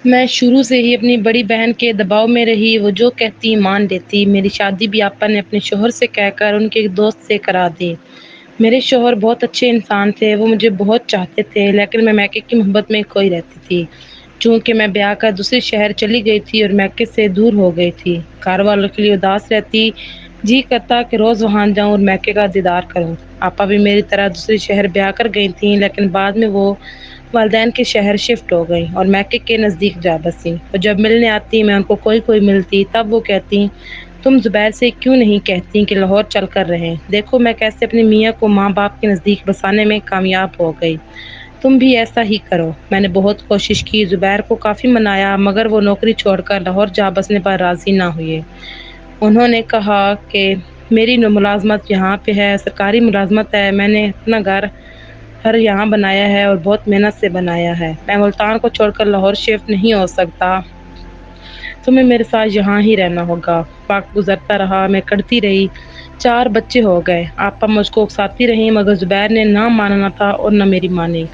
میں شروع سے ہی اپنی بڑی بہن کے دباؤ میں رہی، وہ جو کہتی مان لیتی۔ میری شادی بھی آپا نے اپنے شوہر سے کہہ کر ان کے ایک دوست سے کرا دی۔ میرے شوہر بہت اچھے انسان تھے، وہ مجھے بہت چاہتے تھے، لیکن میں میکے کی محبت میں کھوئی رہتی تھی۔ چونکہ میں بیاہ کر دوسرے شہر چلی گئی تھی اور میکے سے دور ہو گئی تھی، گھر والوں کے لیے اداس رہتی، جی کرتا کہ روز وہاں جاؤں اور میکے کا دیدار کروں۔ آپا بھی میری طرح دوسرے شہر بیاہ کر گئی تھیں، لیکن بعد میں وہ والدین کے شہر شفٹ ہو گئی اور میکے کے نزدیک جا بسی۔ اور جب ملنے آتی میں ان کو کوئی ملتی، تب وہ کہتی تم زبیر سے کیوں نہیں کہتی کہ لاہور چل کر رہیں؟ دیکھو میں کیسے اپنی میاں کو ماں باپ کے نزدیک بسانے میں کامیاب ہو گئی، تم بھی ایسا ہی کرو۔ میں نے بہت کوشش کی، زبیر کو کافی منایا، مگر وہ نوکری چھوڑ کر لاہور جا بسنے پر راضی نہ ہوئے۔ انہوں نے کہا کہ میری ملازمت یہاں پہ ہے، سرکاری ملازمت ہے، میں نے اپنا گھر یہاں بنایا ہے اور بہت محنت سے بنایا ہے، میں ملتان کو چھوڑ کر لاہور شفٹ نہیں ہو سکتا، تمہیں میرے ساتھ یہاں ہی رہنا ہوگا۔ وقت گزرتا رہا، میں کرتی رہی، 4 بچے ہو گئے۔ آپا مجھ کو اکساتی رہیں، مگر زبیر نے نہ ماننا تھا اور نہ میری مانی۔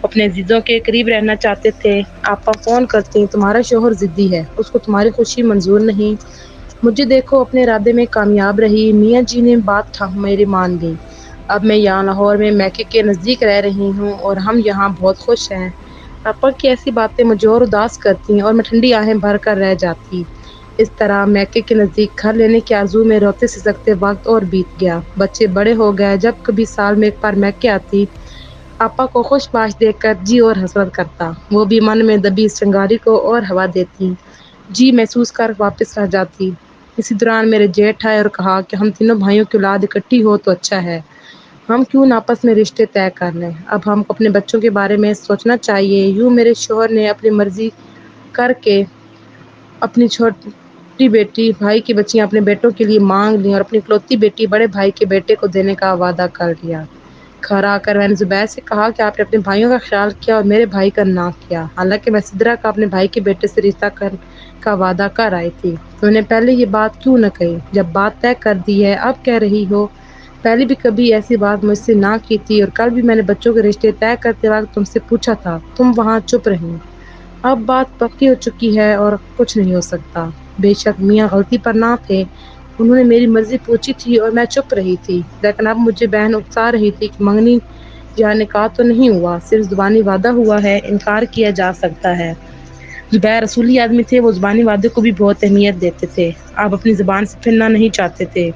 اپنے عزیزوں کے قریب رہنا چاہتے تھے۔ آپا فون کرتے تمہارا شوہر ضدی ہے، اس کو تمہاری خوشی منظور نہیں۔ مجھے دیکھو اپنے ارادے میں کامیاب رہی، میاں جی نے بات میری مان لی۔ اب میں یہاں لاہور میں میکے کے نزدیک رہ رہی ہوں اور ہم یہاں بہت خوش ہیں۔ آپا کی ایسی باتیں مجھے اور اداس کرتی اور میں ٹھنڈی آہیں بھر کر رہ جاتی۔ اس طرح میکے کے نزدیک گھر لینے کی آرزو میں روتے سسکتے وقت اور بیت گیا۔ بچے بڑے ہو گئے، جب کبھی سال میں ایک بار میکے آتی، آپا کو خوش باش دیکھ کر جی اور حسرت کرتا، وہ بھی من میں دبی اس چنگاری کو اور ہوا دیتی، جی محسوس کر واپس رہ جاتی۔ اسی دوران میرے جیٹھ آئے اور کہا کہ ہم تینوں بھائیوں کی اولاد اکٹھی ہو تو اچھا ہے، ہم کیوں نہ آپس میں رشتے طے کر لیں، اب ہم کو اپنے بچوں کے بارے میں سوچنا چاہیے۔ یوں میرے شوہر نے اپنی مرضی کر کے اپنی چھوٹی بیٹی بھائی کی بچیاں اپنے بیٹوں کے لیے مانگ لیں اور اپنی اکلوتی بیٹی بڑے بھائی کے بیٹے کو دینے کا وعدہ کر لیا۔ گھر آ کر میں نے زبیر سے کہا کہ آپ نے اپنے بھائیوں کا خیال کیا اور میرے بھائی کا نہ کیا، حالانکہ میں سدرا کا اپنے بھائی کے بیٹے سے رشتہ کا وعدہ کر آئی تھی، تو نے پہلے یہ بات کیوں نہ کہی؟ جب بات طے کر دی ہے اب کہہ رہی ہو؟ پہلے بھی کبھی ایسی بات مجھ سے نہ کی تھی، اور کل بھی میں نے بچوں کے رشتے طے کرتے وقت تم سے پوچھا تھا، تم وہاں چپ رہی۔ اب بات پکی ہو چکی ہے اور کچھ نہیں ہو سکتا۔ بے شک میاں غلطی پر نہ تھے، انہوں نے میری مرضی پوچھی تھی اور میں چپ رہی تھی، لیکن اب مجھے بہن اکسا رہی تھی کہ منگنی یا نکاح تو نہیں ہوا، صرف زبانی وعدہ ہوا ہے، انکار کیا جا سکتا ہے۔ زبیر اصولی آدمی تھے، وہ زبانی وعدے کو بھی بہت اہمیت دیتے تھے، آپ اپنی زبان سے پھرنا نہیں چاہتے تھے،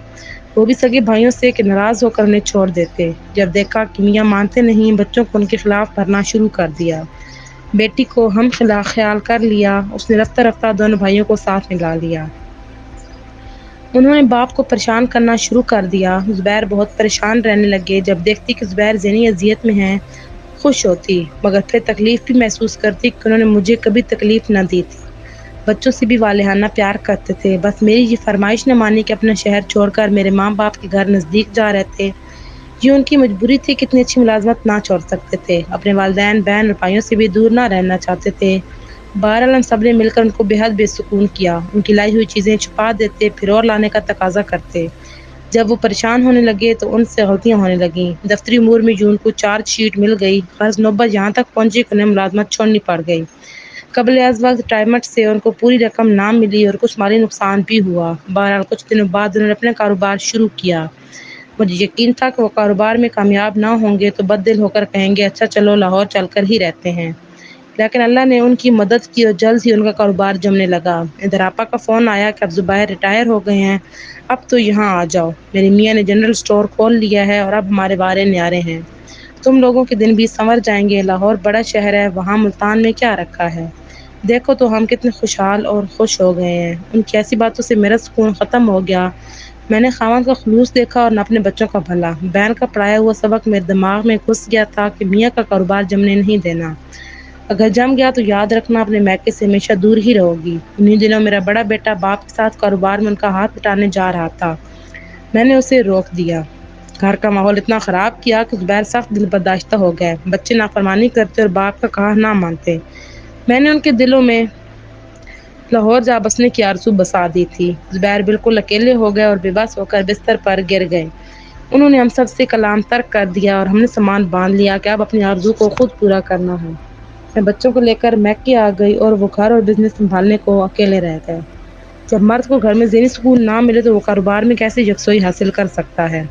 وہ بھی سگے بھائیوں سے کہ ناراض ہو کر انہیں چھوڑ دیتے۔ جب دیکھا کہ میاں مانتے نہیں، بچوں کو ان کے خلاف بھرنا شروع کر دیا، بیٹی کو ہم خیال کر لیا، اس نے رفتہ رفتہ دونوں بھائیوں کو ساتھ ملا لیا۔ انہوں نے باپ کو پریشان کرنا شروع کر دیا، زبیر بہت پریشان رہنے لگے، جب دیکھتی کہ زبیر ذہنی اذیت میں ہیں خوش ہوتی، مگر پھر تکلیف بھی محسوس کرتی کہ انہوں نے مجھے کبھی تکلیف نہ دی تھی، بچوں سے بھی والہانہ پیار کرتے تھے، بس میری یہ فرمائش نہ مانی کہ اپنا شہر چھوڑ کر میرے ماں باپ کے گھر نزدیک جا رہے تھے، یہ ان کی مجبوری تھی کہ اتنی اچھی ملازمت نہ چھوڑ سکتے تھے، اپنے والدین بہن اور بھائیوں سے بھی دور نہ رہنا چاہتے تھے۔ بہرحال ہم سب نے مل کر ان کو بے حد بے سکون کیا، ان کی لائی ہوئی چیزیں چھپا دیتے، پھر اور لانے کا تقاضا کرتے، جب وہ پریشان ہونے لگے تو ان سے غلطیاں ہونے لگیں، دفتری امور میں جو ان کو چارج شیٹ مل گئی، غرض نوبت یہاں تک پہنچی کہ انہیں ملازمت چھوڑنی پڑ گئی، قبل از وقت ریٹائرمنٹ سے ان کو پوری رقم نہ ملی اور کچھ مالی نقصان بھی ہوا۔ بہرحال کچھ دنوں بعد انہوں نے اپنا کاروبار شروع کیا، مجھے یقین تھا کہ وہ کاروبار میں کامیاب نہ ہوں گے تو بد دل ہو کر کہیں گے اچھا چلو لاہور چل کر ہی رہتے ہیں، لیکن اللہ نے ان کی مدد کی اور جلد ہی ان کا کاروبار جمنے لگا۔ ادھر آپا کا فون آیا کہ اب زبیر ریٹائر ہو گئے ہیں، اب تو یہاں آ جاؤ، میری میاں نے جنرل اسٹور کھول لیا ہے اور اب ہمارے وارے نیارے ہیں، تم لوگوں کے دن بھی سنور جائیں گے، لاہور بڑا شہر ہے، وہاں ملتان میں کیا رکھا ہے، دیکھو تو ہم کتنے خوشحال اور خوش ہو گئے ہیں۔ ان کی ایسی باتوں سے میرا سکون ختم ہو گیا، میں نے خاوند کا خلوص دیکھا اور نہ اپنے بچوں کا بھلا، بہن کا پڑھایا ہوا سبق میرے دماغ میں گھس گیا تھا کہ میاں کا کاروبار جمنے نہیں دینا، اگر جم گیا تو یاد رکھنا اپنے میکے سے ہمیشہ دور ہی رہو گی۔ انہی دنوں میرا بڑا بیٹا باپ کے ساتھ کاروبار میں ان کا ہاتھ بٹانے جا رہا تھا، میں نے اسے روک دیا، گھر کا ماحول اتنا خراب کیا کہ زبیر سخت دل برداشتہ ہو گئے، بچے نافرمانی کرتے اور باپ کا کہا نہ مانتے، میں نے ان کے دلوں میں لاہور جا بسنے کی آرزو بسا دی تھی۔ زبیر بالکل اکیلے ہو گئے اور بے بس ہو کر بستر پر گر گئے، انہوں نے ہم سب سے کلام ترک کر دیا اور ہم نے سامان باندھ لیا کہ اب اپنی آرزو کو خود پورا کرنا ہے۔ میں بچوں کو لے کر میکے آ گئی اور وہ گھر اور بزنس سنبھالنے کو اکیلے رہ گئے۔ جب مرد کو گھر میں ذہنی سکون نہ ملے تو وہ کاروبار میں کیسے یکسوئی حاصل کر سکتا ہے؟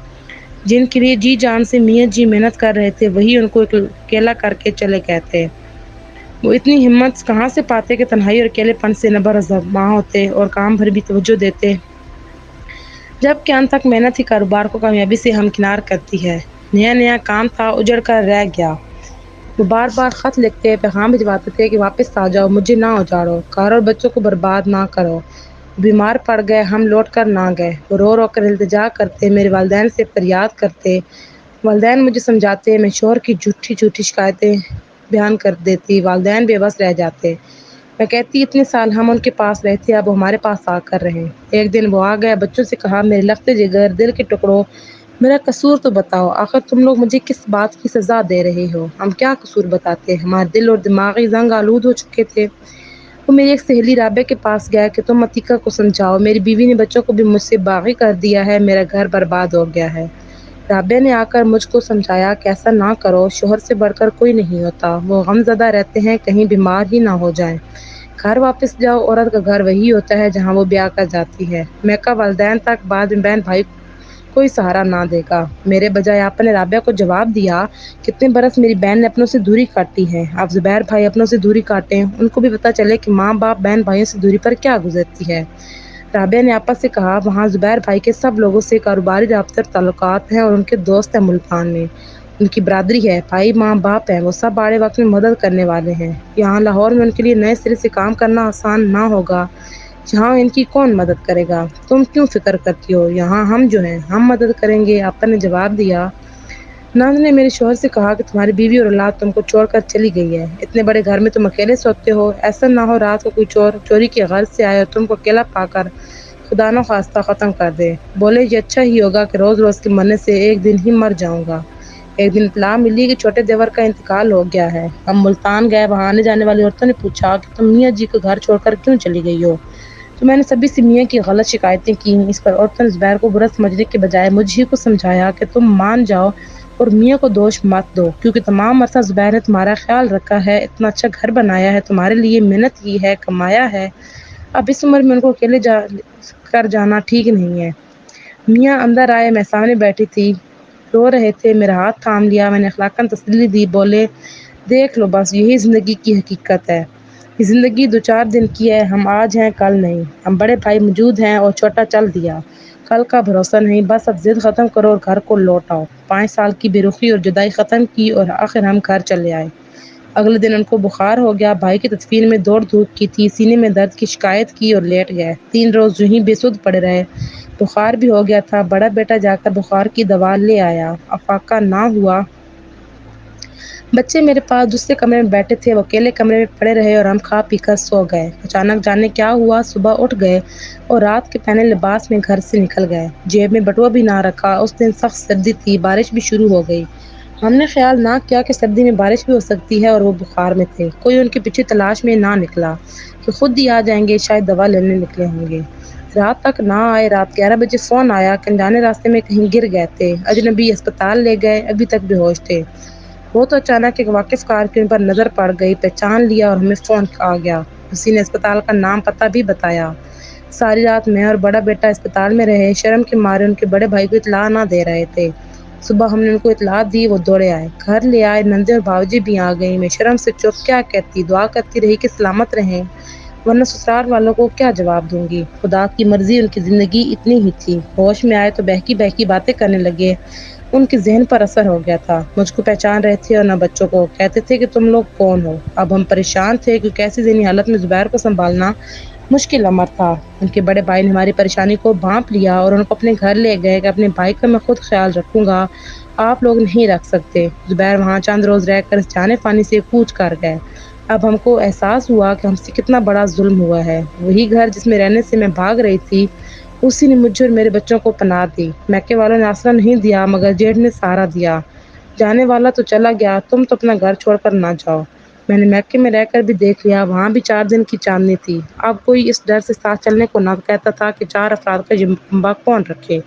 جن کے لیے جی جان سے میاں جی محنت کر رہے تھے وہی ان کو اکیلا کر کے چلے گئے تھے۔ وہ اتنی ہمت کہاں سے پاتے کہ تنہائی اور اکیلے پن سے نبر آزما ہوتے اور کام بھر بھی توجہ دیتے، جب کہ انت تک محنت ہی کاروبار کو کامیابی سے ہمکنار کرتی ہے۔ نیا نیا کام تھا، اجڑ کر رہ گیا۔ وہ بار بار خط لکھتے، پیغام بھجواتے تھے کہ واپس آ جاؤ، مجھے نہ اجاڑو، گھر اور بچوں کو برباد نہ کرو۔ بیمار پڑ گئے، ہم لوٹ کر نہ گئے۔ وہ رو رو کر التجا کرتے، میرے والدین سے فریاد کرتے۔ والدین مجھے سمجھاتے، میں شوہر کی جھوٹی جھوٹی شکایتیں بیان کر دیتی۔ والدین بے بس رہ جاتے۔ میں کہتی اتنے سال ہم ان کے پاس رہے تھے، اب وہ ہمارے پاس آ کر رہے۔ ایک دن وہ آ گیا، بچوں سے کہا، میرے لختے جگر، دل کے ٹکڑوں، میرا قصور تو بتاؤ، آخر تم لوگ مجھے کس بات کی سزا دے رہے ہو؟ ہم کیا قصور بتاتے؟ ہمارے دل اور دماغی زنگ آلود ہو چکے تھے۔ وہ میری ایک سہیلی رابعہ کے پاس گیا کہ تم عتیقہ کو سمجھاؤ، میری بیوی نے بچوں کو بھی مجھ سے باغی کر دیا ہے، میرا گھر برباد ہو گیا ہے۔ رابعہ نے آ کر مجھ کو سمجھایا کہ ایسا نہ کرو، شوہر سے بڑھ کر کوئی نہیں ہوتا، وہ غم زدہ رہتے ہیں، کہیں بیمار ہی نہ ہو جائیں۔ گھر واپس جاؤ، عورت کا گھر وہی ہوتا ہے جہاں وہ بیاہ کر جاتی ہے۔ میں کا والدین تک بعد میں بہن بھائی کوئی سہارا نہ دے گا۔ میرے بجائے آپا نے رابعہ کو جواب دیا، کتنے برس میری بہن نے اپنوں سے دوری کاٹی ہے، اب زبیر بھائی اپنوں سے دوری کاٹیں، ان کو بھی پتہ چلے کہ ماں باپ بہن بھائیوں سے دوری پر کیا گزرتی ہے۔ رابعہ نے آپا سے کہا، وہاں زبیر بھائی کے سب لوگوں سے کاروباری رابطے اور تعلقات ہیں اور ان کے دوست ہیں ملتان میں، ان کی برادری ہے، بھائی ماں باپ ہیں، وہ سب آڑے وقت میں مدد کرنے والے ہیں۔ یہاں لاہور میں ان کے لیے نئے سرے سے کام کرنا آسان نہ ہوگا، جہاں ان کی کون مدد کرے گا؟ تم کیوں فکر کرتی ہو؟ یہاں ہم جو ہیں، ہم مدد کریں گے۔ آپا نے جواب دیا، ناز نے میرے شوہر سے کہا کہ تمہاری بیوی اور اولاد تم کو چھوڑ کر چلی گئی ہے، اتنے بڑے گھر میں تم اکیلے سوتے ہو، ایسا نہ ہو رات کو کوئی چور چوری کی غرض سے آئے اور تم کو اکیلا پا کر خدا نخواستہ ختم کر دے۔ بولے، یہ اچھا ہی ہوگا کہ روز روز کے مرنے سے ایک دن ہی مر جاؤں گا۔ ایک دن اطلاع ملی کہ چھوٹے دیور کا انتقال ہو گیا ہے۔ ہم ملتان گئے، وہاں آنے جانے والی عورتوں نے پوچھا کہ تم میاں جی کو گھر چھوڑ کر کیوں چلی گئی ہو؟ تو میں نے سبھی سے میاں کی غلط شکایتیں کی۔ اس پر عورتوں نے زبیر کو برا سمجھنے کے بجائے مجھ ہی کو سمجھایا کہ تم مان جاؤ اور میاں کو دوش مت دو، کیونکہ تمام عرصہ زبیر نے تمہارا خیال رکھا ہے، اتنا اچھا گھر بنایا ہے، تمہارے لیے محنت کی ہے، کمایا ہے، اب اس عمر میں ان کو اکیلے کر جانا ٹھیک نہیں ہے۔ میاں اندر آئے، میں سامنے بیٹھی تھی، رو رہے تھے، میرا ہاتھ تھام لیا، میں نے اخلاقاً تسلی دی، بولے، دیکھ لو بس یہی زندگی کی حقیقت ہے، یہ زندگی دو چار دن کی ہے، ہم آج ہیں کل نہیں، ہم بڑے بھائی موجود ہیں اور چھوٹا چل دیا، کل کا بھروسہ نہیں، بس اب ضد ختم کرو اور گھر کو لوٹ آؤ۔ 5 سال کی بے رخی اور جدائی ختم کی اور آخر ہم گھر چلے آئے۔ اگلے دن ان کو بخار ہو گیا، بھائی کی تدفین میں دوڑ دھوپ کی تھی، سینے میں درد کی شکایت کی اور لیٹ گئے۔ 3 روز یوں ہی بے سدھ پڑے رہے، بخار بھی ہو گیا تھا، بڑا بیٹا جا کر بخار کی دوا لے آیا، افاقہ نہ ہوا۔ بچے میرے پاس دوسرے کمرے میں بیٹھے تھے، وہ اکیلے کمرے میں پڑے رہے اور ہم کھا پی کر سو گئے۔ اچانک جانے کیا ہوا، صبح اٹھ گئے اور رات کے پہنے لباس میں گھر سے نکل گئے، جیب میں بٹوا بھی نہ رکھا۔ اس دن سخت سردی تھی، بارش بھی شروع ہو گئی۔ ہم نے خیال نہ کیا کہ سردی میں بارش بھی ہو سکتی ہے اور وہ بخار میں تھے، کوئی ان کے پیچھے تلاش میں نہ نکلا کہ خود ہی آ جائیں گے، شاید دوا لینے نکلے ہوں گے۔ رات تک نہ آئے، رات 11 بجے فون آیا کہ انجانے راستے میں کہیں گر گئے تھے، اجنبی اسپتال لے گئے، ابھی تک بے ہوش تھے۔ وہ تو اچانک ایک واقف کارکن پر نظر پڑ گئی، پہچان لیا اور ہمیں فون آ گیا، اسی نے اسپتال کا نام پتہ بھی بتایا۔ ساری رات میں اور بڑا بیٹا اسپتال میں رہے، شرم کے مارے ان کے بڑے بھائی کو اطلاع نہ دے رہے تھے۔ صبح ہم نے ان کو اطلاع دی، وہ دوڑے آئے، گھر لے آئے، نندے اور بھاوجی بھی آ گئیں۔ میں شرم سے چپ کیا کہتی، دعا کرتی رہی کہ سلامت رہیں، ورنہ سسرال والوں کو کیا جواب دوں گی۔ خدا کی مرضی، ان کی زندگی اتنی ہی تھی۔ ہوش میں آئے تو بہکی بہکی باتیں کرنے لگے، ان کے ذہن پر اثر ہو گیا تھا، مجھ کو پہچان رہے تھے اور نہ بچوں کو، کہتے تھے کہ تم لوگ کون ہو۔ اب ہم پریشان تھے کیونکہ ایسی ذہنی حالت میں زبیر کو سنبھالنا مشکل امر تھا۔ ان کے بڑے بھائی نے ہماری پریشانی کو بھانپ لیا اور ان کو اپنے گھر لے گئے کہ اپنے بھائی کا میں خود خیال رکھوں گا، آپ لوگ نہیں رکھ سکتے۔ زبیر وہاں چند روز رہ کر اس جانے پانی سے کوچ کر گئے۔ اب ہم کو احساس ہوا کہ ہم سے کتنا بڑا ظلم ہوا ہے۔ وہی گھر جس میں رہنے سے میں بھاگ رہی تھی، اسی نے مجھے اور میرے بچوں کو پناہ دی۔ میکے والوں نے آسرا نہیں دیا مگر جیٹھ نے سہارا دیا۔ جانے والا تو چلا گیا، تم تو اپنا گھر چھوڑ کر نہ جاؤ۔ میں نے میکے میں رہ کر بھی دیکھ لیا، وہاں بھی 4 دن کی چاندنی تھی۔ اب کوئی اس ڈر سے ساتھ چلنے کو نہ کہتا تھا کہ 4 افراد کا ذمہ کون رکھے۔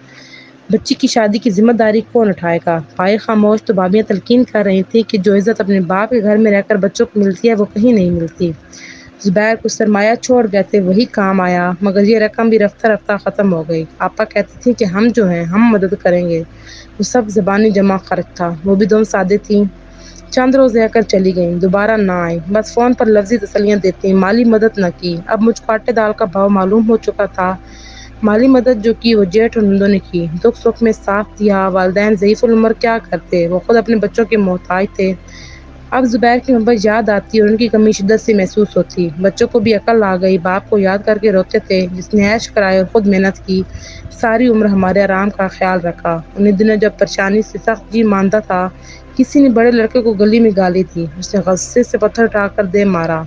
بچی کی شادی کی ذمہ داری کون اٹھائے گا؟ بھائی خاموش تو بھابیاں تلقین کر رہی تھی کہ جو عزت اپنے باپ کے گھر میں رہ کر بچوں کو ملتی ہے وہ کہیں نہیں ملتی۔ زبیر کچھ سرمایہ چھوڑ گئے تھے، وہی کام آیا، مگر یہ رقم بھی رفتہ رفتہ ختم ہو گئی۔ آپا کہتی تھی کہ ہم جو ہیں ہم مدد کریں گے۔ وہ سب زبانی جمع خرچ تھا، وہ بھی دونوں سادے تھیں۔ چند روز رہ کر چلی گئیں، دوبارہ نہ آئیں، بس فون پر لفظی تسلیاں دیتی، مالی مدد نہ کی۔ اب مجھ کو آٹے دال کا بھاؤ معلوم ہو چکا تھا۔ مالی مدد جو کی وہ جیٹھ اور نندوں نے کی، دکھ سکھ میں ساتھ دیا۔ والدین ضعیف العمر کیا کرتے، وہ خود اپنے بچوں کے محتاج تھے۔ اب زبیر کی محبت یاد آتی اور ان کی کمی شدت سے محسوس ہوتی۔ بچوں کو بھی عقل آ گئی، باپ کو یاد کر کے روتے تھے جس نے عیش کرائے اور خود محنت کی، ساری عمر ہمارے آرام کا خیال رکھا۔ انہیں دنوں جب پریشانی سے سخت جی مانتا تھا، کسی نے بڑے لڑکے کو گلی میں گالی دی، اس نے غصے سے پتھر اٹھا کر دے مارا،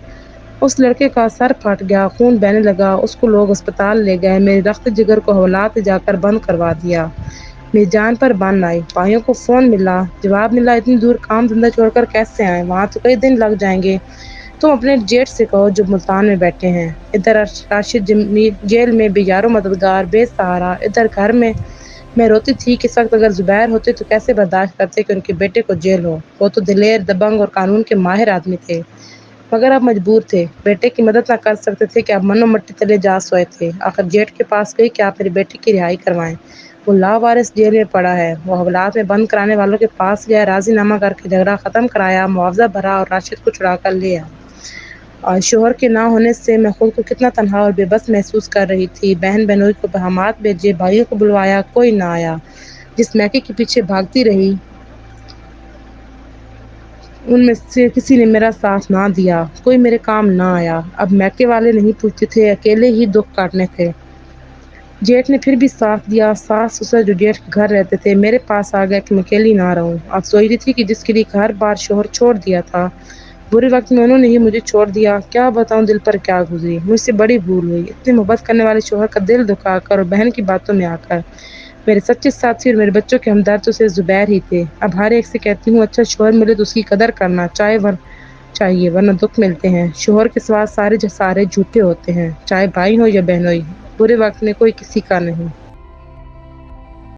اس لڑکے کا سر پھٹ گیا، خون بہنے لگا، اس کو لوگ اسپتال لے گئے، میرے رخت جگر کو حوالات جا کر بند کروا دیا، میری جان پر بن آئی۔ بھائیوں کو فون ملا، جواب ملا اتنی دور کام دھندا چھوڑ کر کیسے آئیں، وہاں تو کئی دن لگ جائیں گے، تم اپنے جیٹ سے کہو جو ملتان میں بیٹھے ہیں۔ ادھر راشد جیل میں بے یار و مددگار، بے سہارا، ادھر گھر میں روتی تھی کہ اس وقت اگر زبیر ہوتے تو کیسے برداشت کرتے کہ ان کے بیٹے کو جیل ہو۔ وہ تو دلیر، دبنگ اور قانون کے ماہر آدمی تھے، مگر اب مجبور تھے، بیٹے کی مدد نہ کر سکتے تھے کہ اب منو مٹی تلے جا سوئے تھے۔ آخر جیٹ کے پاس گئی کہ آپ میرے بیٹے کی رہائی کروائیں، وہ لاوارث جیل میں پڑا ہے۔ وہ حوالات میں بند کرانے والوں کے پاس گیا، راضی نامہ کر کے جھگڑا ختم کرایا، معاوضہ بھرا اور راشد کو چھڑا کر لے آیا۔ اور شوہر کے نہ ہونے سے میں خود کو کتنا تنہا اور بے بس محسوس کر رہی تھی۔ بہن بہنوئی کو پیغامات بھیجے، بھائیوں کو بلوایا، کوئی نہ آیا۔ جس میکے کے پیچھے بھاگتی رہی ان میں سے کسی نے میرا ساتھ نہ دیا، کوئی میرے کام نہ آیا۔ اب میکے والے نہیں پوچھتے تھے، اکیلے ہی دکھ کاٹنے تھے۔ جیٹھ نے پھر بھی ساتھ دیا، ساس سسر جو جیٹھ کے گھر رہتے تھے میرے پاس آ گئے کہ میں اکیلی نہ رہوں۔ اب سوچ رہی تھی کہ جس کے لیے گھر بار شوہر چھوڑ دیا تھا، برے وقت میں انہوں نے ہی مجھے چھوڑ دیا، کیا بتاؤں دل پر کیا گزری، مجھ سے بڑی بھول ہوئی، اتنی محبت کرنے والے شوہر کا دل دکھا کر اور بہن کی باتوں میں آ کر۔ میرے سچے ساتھی اور میرے بچوں کے ہمدرد تو صرف زبیر ہی تھے۔ اب ہر ایک سے کہتی ہوں اچھا شوہر ملے تو اس کی قدر کرنا چاہیے، ورنہ دکھ ملتے ہیں۔ شوہر کے سوا سارے جھوٹے ہوتے ہیں، چاہے بھائی ہو یا بہنوئی، برے وقت میں کوئی کسی کا نہیں۔